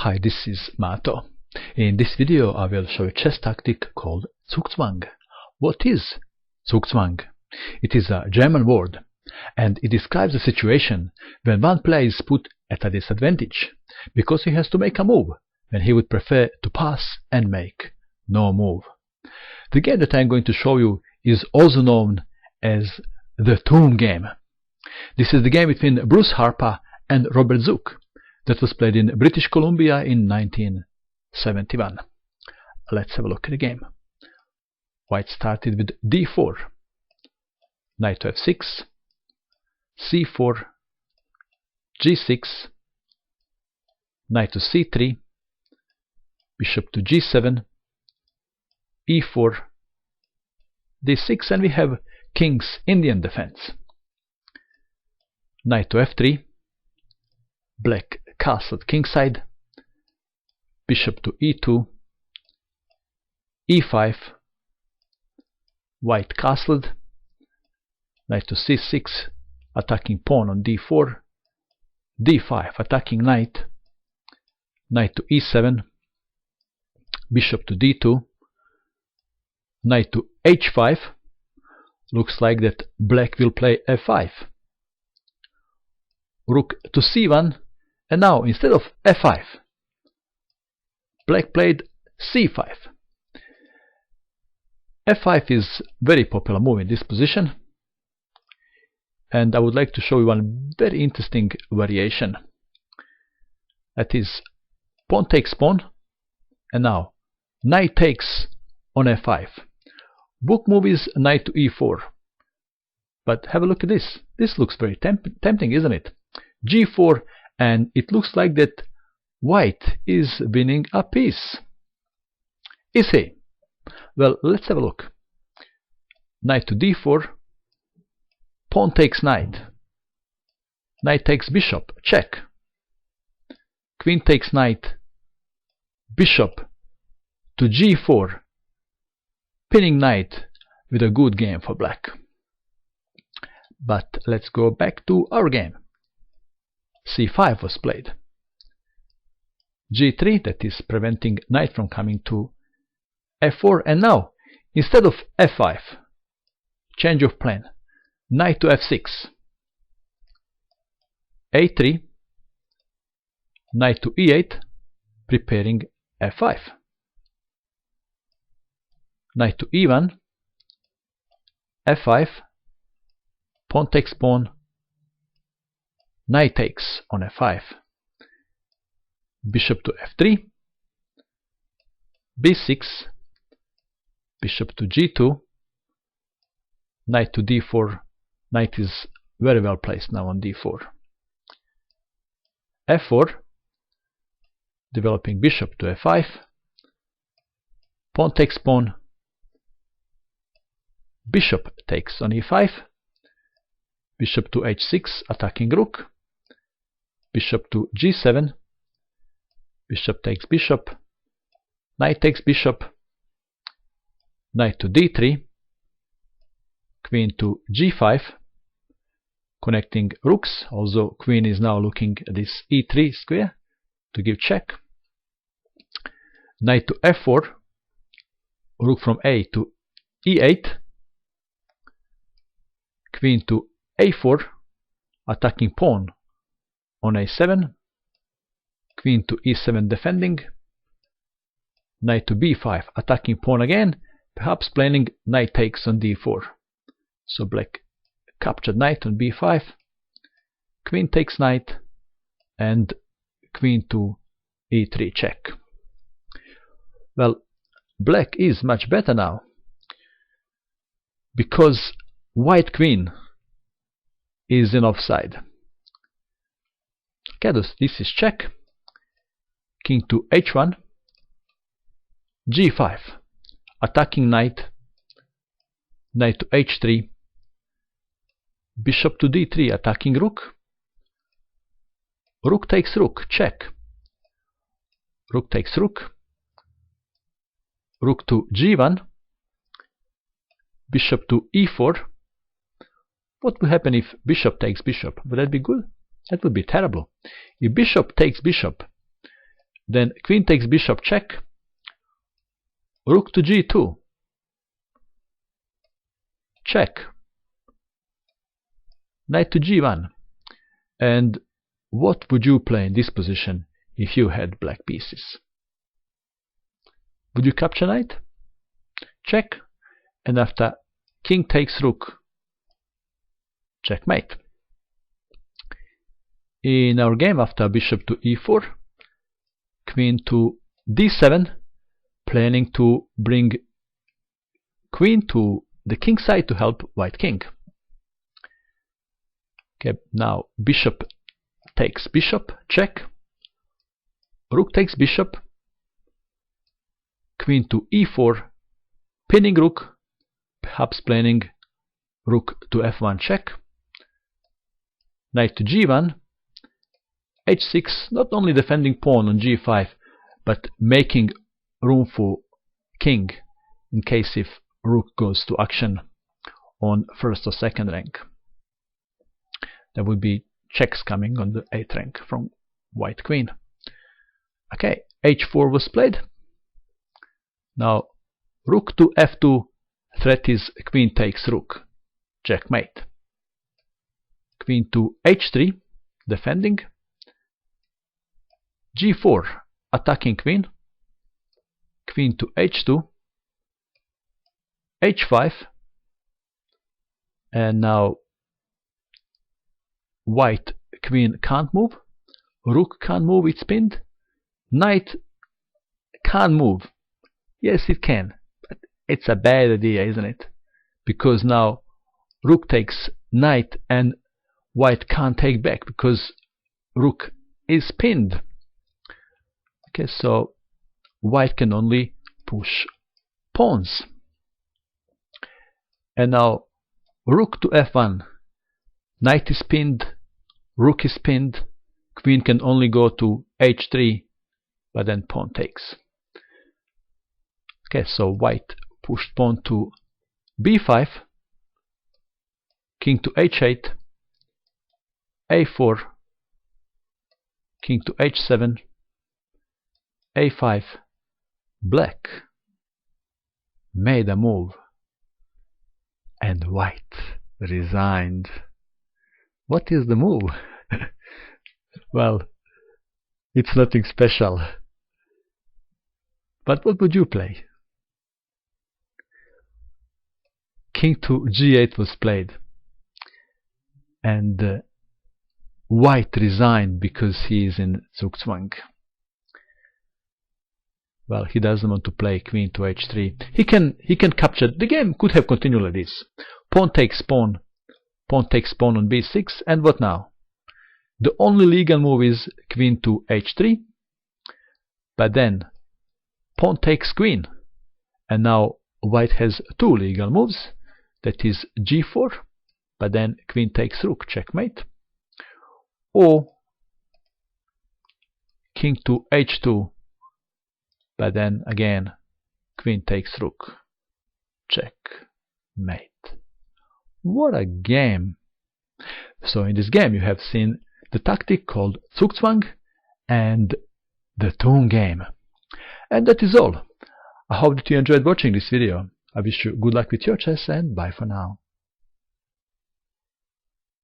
Hi, this is Mato. In this video I will show a chess tactic called Zugzwang. What is Zugzwang? It is a German word, and it describes a situation when one player is put at a disadvantage because he has to make a move when he would prefer to pass and make no move. The game that I am going to show you is also known as the Tomb game. This is the game between Bruce Harper and Robert Zugzwang that was played in British Columbia in 1971. Let's have a look at the game. White started with d4, knight to f6, c4, g6, knight to c3, bishop to g7, e4, d6, and we have King's Indian defense. Knight to f3, black castled kingside, bishop to e2, e5, white castled, knight to c6, attacking pawn on d4, d5, attacking knight, knight to e7, bishop to d2, knight to h5. Looks like that black will play f5, rook to c1, and now instead of f5, black played c5. f5 is very popular move in this position, and I would like to show you one very interesting variation. That is, pawn takes pawn, and now knight takes on f5. Book move is knight to e4, but have a look at this. This looks very tempting, isn't it? g4, and it looks like that white is winning a piece. Is he? Well, let's have a look. Knight to d4, pawn takes knight, knight takes bishop, check, queen takes knight, bishop to g4, pinning knight with a good game for black. But let's go back to our game. c5 was played, g3, that is preventing knight from coming to f4, and now instead of f5, change of plan, knight to f6, a3, knight to e8, preparing f5, knight to e1, f5, pawn takes pawn, knight takes on f5, bishop to f3, b6, bishop to g2, knight to d4, knight is very well placed now on d4, f4, developing bishop to f5, pawn takes pawn, bishop takes on e5, bishop to h6, attacking rook, bishop to g7, bishop takes bishop, knight takes bishop, knight to d3, queen to g5, connecting rooks. Also, queen is now looking at this e3 square to give check. Knight to f4, rook from a to e8, queen to a4, attacking pawn on a7, queen to e7 defending, knight to b5, attacking pawn again, perhaps planning knight takes on d4. So black captured knight on b5, queen takes knight, and queen to e3 check. Well, black is much better now, because white queen is in offside. Okay, this is check, king to h1, g5, attacking knight, knight to h3, bishop to d3, attacking rook, rook takes rook, check, rook takes rook, rook to g1, bishop to e4. What will happen if bishop takes bishop? Would that be good? That would be terrible. If bishop takes bishop, Then queen takes bishop check, rook to g2, check, knight to g1. And what would you play in this position if you had black pieces? Would you capture knight? Check. And after king takes rook, checkmate. In our game, after bishop to e4, queen to d7, planning to bring queen to the king side to help white king. Okay, now bishop takes bishop, check, rook takes bishop, queen to e4, pinning rook, perhaps planning rook to f1 check, knight to g1, h6, not only defending pawn on g5, but making room for king in case if rook goes to action on first or second rank. There would be checks coming on the 8th rank from white queen. Okay, h4 was played. Now rook to f2, threat is queen takes rook, checkmate. Queen to h3, defending. g4, attacking queen. Queen to h2, h5, and now white queen can't move, rook can't move, it's pinned, knight can't move. Yes, it can, but it's a bad idea, isn't it? Because now rook takes knight and white can't take back because rook is pinned. Okay, so white can only push pawns. And now rook to f1, knight is pinned, rook is pinned, queen can only go to h3, but then pawn takes. Okay, so white pushed pawn to b5, king to h8, a4, king to h7, a5. Black made a move and white resigned. What is the move? Well, it's nothing special. But what would you play? King to g8 was played, and white resigned because he is in Zugzwang. Well, he doesn't want to play queen to h3. He can capture. The game could have continued like this. Pawn takes pawn. Pawn takes pawn on b6. And what now? The only legal move is queen to h3. But then pawn takes queen. And now white has two legal moves. That is g4. But then queen takes rook. Checkmate. Or king to h2. But then again, queen takes rook, checkmate. What a game! So in this game you have seen the tactic called Zugzwang and the tone game. And that is all. I hope that you enjoyed watching this video. I wish you good luck with your chess and bye for now.